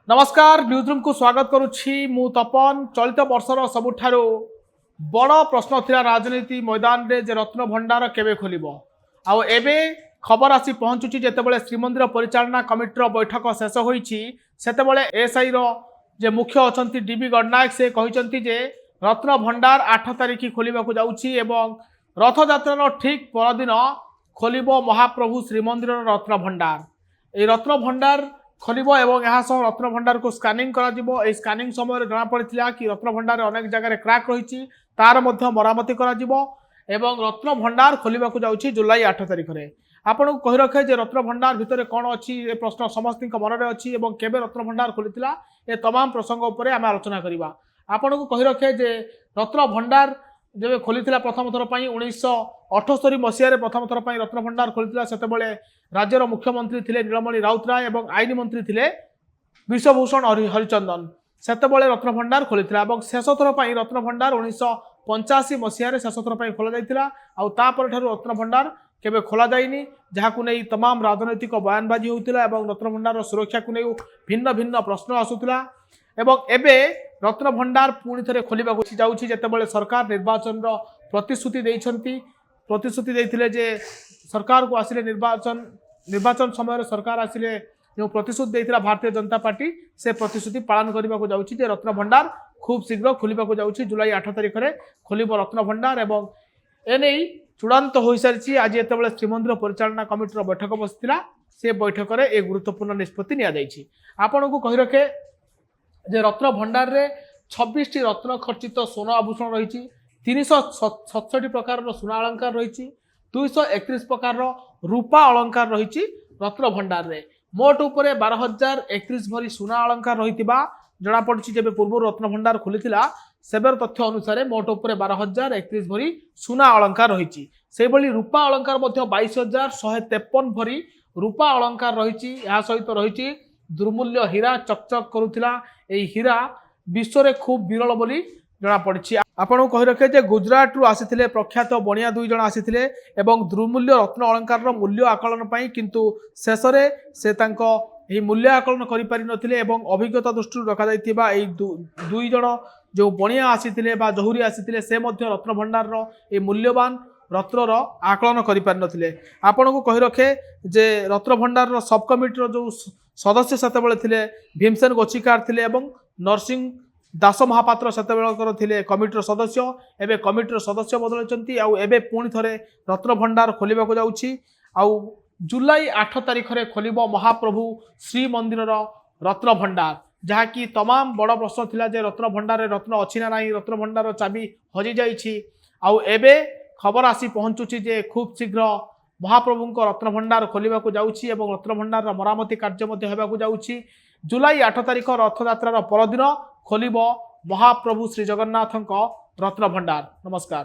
नमस्कार न्यूजरूम को स्वागत करुछि मु तपन। चलित वर्षर सबुठारु बड़ प्रश्न थिला राजनीति मैदान रे जे रत्न भंडार केबे खोलिबो। आउ एबे खबर आसी पहुंचुछि जेतेबेले श्रीमंदिर परिचालना कमिटीर बैठक शेष होईछि सेतेबेले एसआई रो जे मुख्य अछंती डीबी गणनायक से कहिसंती जे रत्न भंडार 8 तारिख खोलिबाकू जाउछि एवं रथ यात्रार ठीक परदिन खोलिबो महाप्रभु श्रीमंदिर रत्न भंडार। ए रत्न भंडार खोलिबो एवं यहाँ सह रत्न भंडार को स्कानिंग करा जिवो। ए स्कानिंग समय जना पड़िथिला कि रत्न भंडार अनेक जगह क्रैक रहिछि तार मध्य मरामती करा जिवो एवं रत्न भंडार खोलिबाकू जाउछि जुलाई 8 तारिख रे। आपन को कहि रखे जे रत्न भंडार भितरे कोन अछि ए प्रश्न समस्त मन रे अछि एवं केबे रत्न भंडार खोलिथिला ए तमाम प्रसंग उपरे आमे आलोचना करिबा। आपन को कहि रखे जे रत्न भंडार जब खोलिथिला प्रथम थर पई 1978 मसिया प्रथम थर पई रत्न भंडार खोलिथिला सेतेबेले राज्यर मुख्यमंत्री थिले नीलमणि राउतराय एवं आईन मंत्री थिले विश्वभूषण हरिचंदन। सेतेबेले रत्न भंडार खोलिथिला एवं शेष थर पई रत्न भंडार 1985 मसिया शेष थर पई खोला जायतिला। आउ ता पर ठारु रत्न भंडार केबे खोला जाइनी जहाकु नै तमाम राजनैतिक बयानबाजी होउतिला एवं रत्न भंडार सुरक्षा को नै भिन्न भिन्न प्रश्न आसुतिला। एवं एबे रत्न भंडार पुणी थे खोलिबा जाउछि जेतेबेले सरकार निर्वाचन रो प्रतिश्रुति देइथिले जे सरकार को आसिले निर्वाचन समय सरकार आसिले जो प्रतिश्रुति देइथिला भारतीय जनता पार्टी से प्रतिश्रुति पालन करबा को जाउछि जे रत्न भंडार खूब शीघ्र खोलिबा को जाउछि जुलाई 8 तारिख रे खोलिबो रत्न भंडार। एवं एनै चूड़ांत हो सारी आज एतबेले श्रीमंदिर परिचालना कमिटीर बैठक बसिथिला से बैठक रे एक गुरुत्वपूर्ण निष्पत्ति निया जाइछि। आपन को कहि रखे जे रत्न भंडार रे 26 टी रत्न खचित सोना आभूषण रही 367 प्रकार सोना अलंकार रही 231 प्रकार रूपा अलंकार रही रत्न भंडार रे मोट उपरे 12,031 भरी सोना अलंकार रही जना पड़ी जब पूर्व रत्न भंडार खोली सेबर तथ्य अनुसार मोट उपरे 12,031 भरी सोना अलंकार रही से रूपा अलंकार 22,153 भरी रूपा अलंकार रही सहित रही दुर्मूल्य हीरा चकचक करुला। यही हीरा विश्व रे खूब विरल बोली जना पड़ी। आपन कहि रखे जे गुजरात रु आसीथिले प्रख्यात बणिया दुई जण आसीथिले एवं दुर्मूल्य रत्न अलंकार रो मूल्य आकलन पई किंतु शेष रे से तांको एही मूल्य आकलन करि पारि नथिले एवं अभिज्ञता दृष्टि रखा जाइतिबा एही दुई जण जो बणिया आसीथिले बा जहुरी आसीथिले से मध्य रत्न भंडार रो ए मूल्यवान रत्नर आकलन करि पारि नथिले। आपन को कहि रखे जे रत्न भंडार रो सब कमिटी रो जो सदस्य सेतेबेले थिले भीमसेन गोचिकार थिले एवं नरसिंह दास महापात्र सेतेबेलकर थिले कमिटीर सदस्य एबे कमिटीर सदस्य बदलैछंती आउ एबे पुणी थरे रत्न भंडार खोलिबा को जाउछि आउ जुलाई 8 तारिख रे खोलिबो महाप्रभु श्री मंदिर रत्न भंडार जहाँकि तमाम बड़ प्रश्न थिला जे रत्न भंडार रे रत्न अछि ना नाही रत्न भंडार चाबी हजि जाइछि आउ एबे खबर आसी पहुंचुछि जे खूब शीघ्र महाप्रभु को रत्न भंडार खोलिबा को जाउछि एवं रत्न भंडार मरामती कार्य मध्ये हेबा को जाउछि। जुलाई 8 तारिख रथ यात्रार परदिन खोलिबो महाप्रभु श्री जगन्नाथ रत्न भंडार। नमस्कार।